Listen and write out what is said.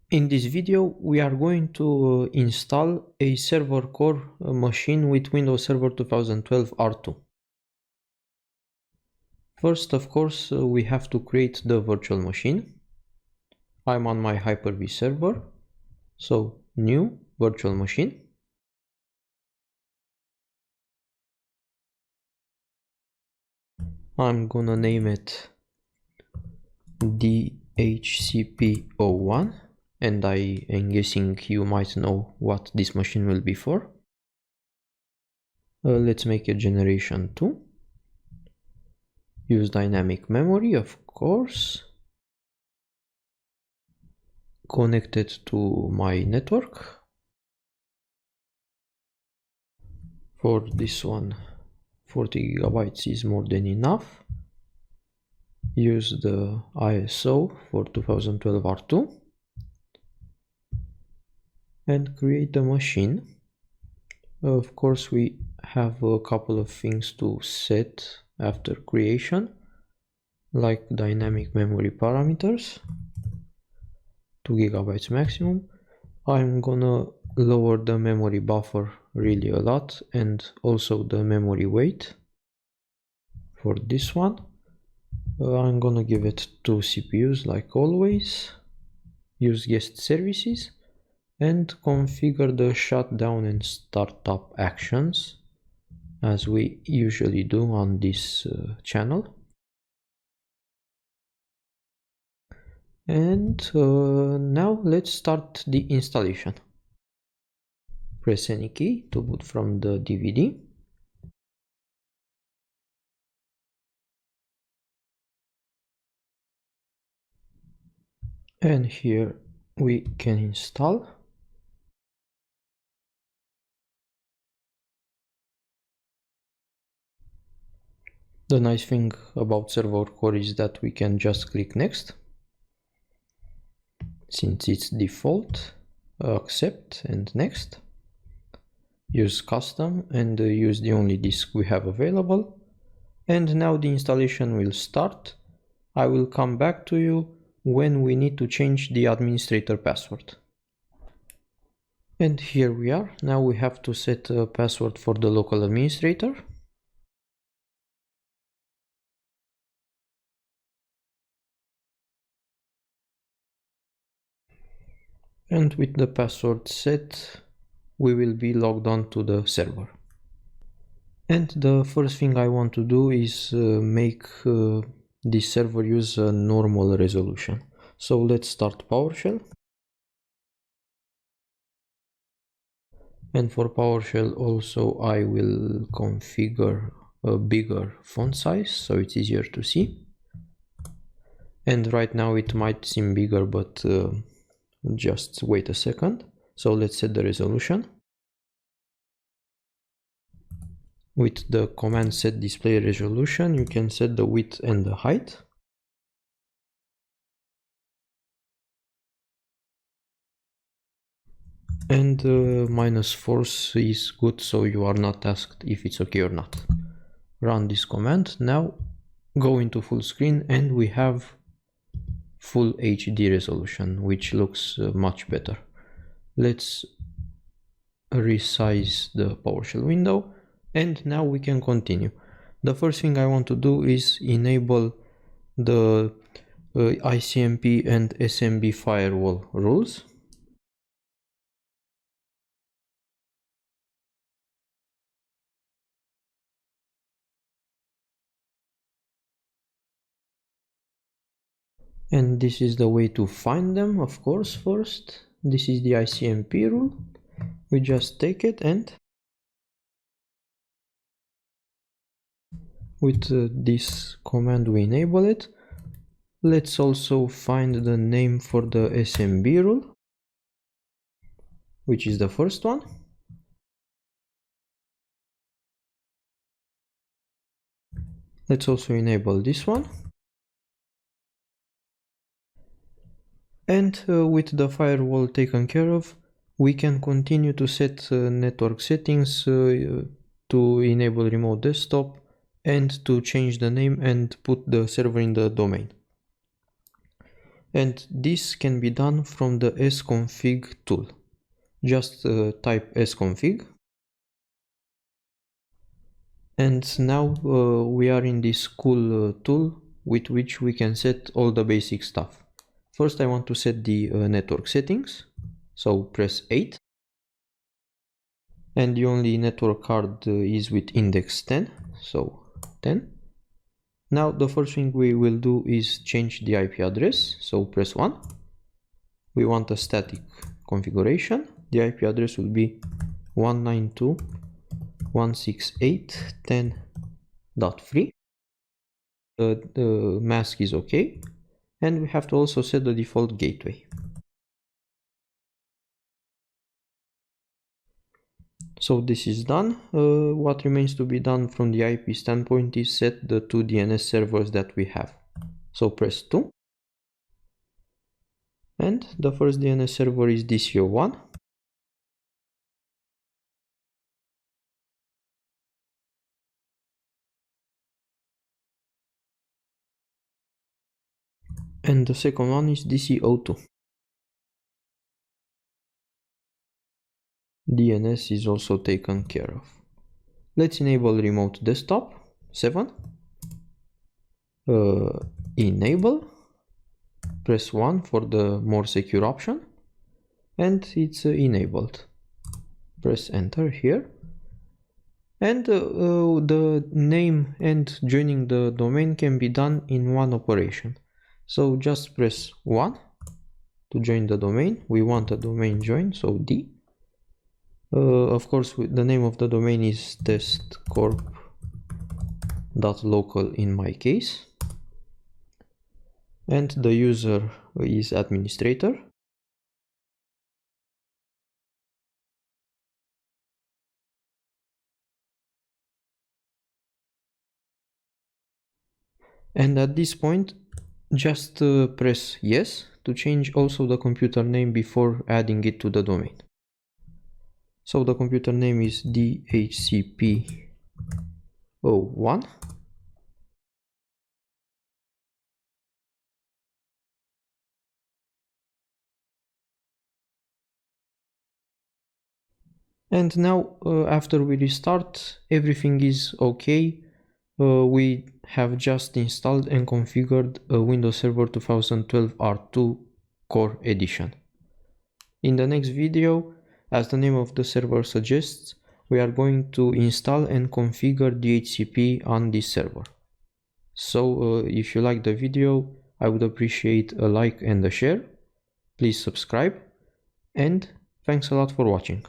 In this video, we are going to install a server core machine with Windows Server 2012 R2. First, of course, we have to create the virtual machine. I'm on my Hyper-V server, so new virtual machine. I'm gonna name it DHCP01. And I am guessing you might know what this machine will be for. Let's make a generation 2. Use dynamic memory, of course. Connect it to my network. For this one, 40 gigabytes is more than enough. Use the ISO for 2012 R2. And create a machine. Of course, we have a couple of things to set after creation, like dynamic memory parameters, 2 gigabytes maximum. I'm gonna lower the memory buffer really a lot, and also the memory weight for this one. I'm gonna give it 2 CPUs like always. Use guest services. And configure the shutdown and startup actions as we usually do on this channel. And now let's start the installation. Press any key to boot from the DVD. And here we can install. The nice thing about server core is that we can just click next. Since it's default, accept and next. Use custom and use the only disk we have available. And now the installation will start. I will come back to you when we need to change the administrator password. And here we are. Now we have to set a password for the local administrator. And with the password set, we will be logged on to the server. And the first thing I want to do is make this server use a normal resolution. So let's start PowerShell. And for PowerShell also I will configure a bigger font size so it's easier to see. And right now it might seem bigger, but just wait a second. So let's set the resolution. With the command set display resolution, you can set the width and the height. And -force is good, so you are not asked if it's okay or not. Run this command. Now go into full screen and we have full HD resolution, which looks much better. Let's resize the PowerShell window and now we can continue. The first thing I want to do is enable the Icmp and SMB firewall rules. And this is the way to find them, of course. First, this is the Icmp rule. We just take it and with this command we enable it. Let's also find the name for the SMB rule, which is the first one. Let's also enable this one. And with the firewall taken care of, we can continue to set network settings to enable remote desktop and to change the name and put the server in the domain. And this can be done from the sconfig tool. Just type sconfig. And now we are in this cool tool with which we can set all the basic stuff. First I want to set the network settings, so press 8. And the only network card is with index 10, so 10. Now the first thing we will do is change the IP address, so press 1. We want a static configuration. The IP address will be 192.168.10.3. The mask is okay, and we have to also set the default gateway. So this is done. What remains to be done from the IP standpoint is set the two DNS servers that we have. So press 2. And the first DNS server is DC01. And the second one is DC02. DNS is also taken care of. Let's enable remote desktop 7. Enable. Press 1 for the more secure option, and it's enabled. Press enter here. And the name and joining the domain can be done in one operation. So just press 1 to join the domain. We want a domain join, so D. Of course, the name of the domain is testcorp.local in my case. And the user is administrator. And at this point, just press yes to change also the computer name before adding it to the domain. So the computer name is DHCP01. And now after we restart, everything is okay. We have just installed and configured a Windows Server 2012 R2 Core Edition. In the next video, as the name of the server suggests, we are going to install and configure DHCP on this server. So if you like the video, I would appreciate a like and a share. Please subscribe, and thanks a lot for watching.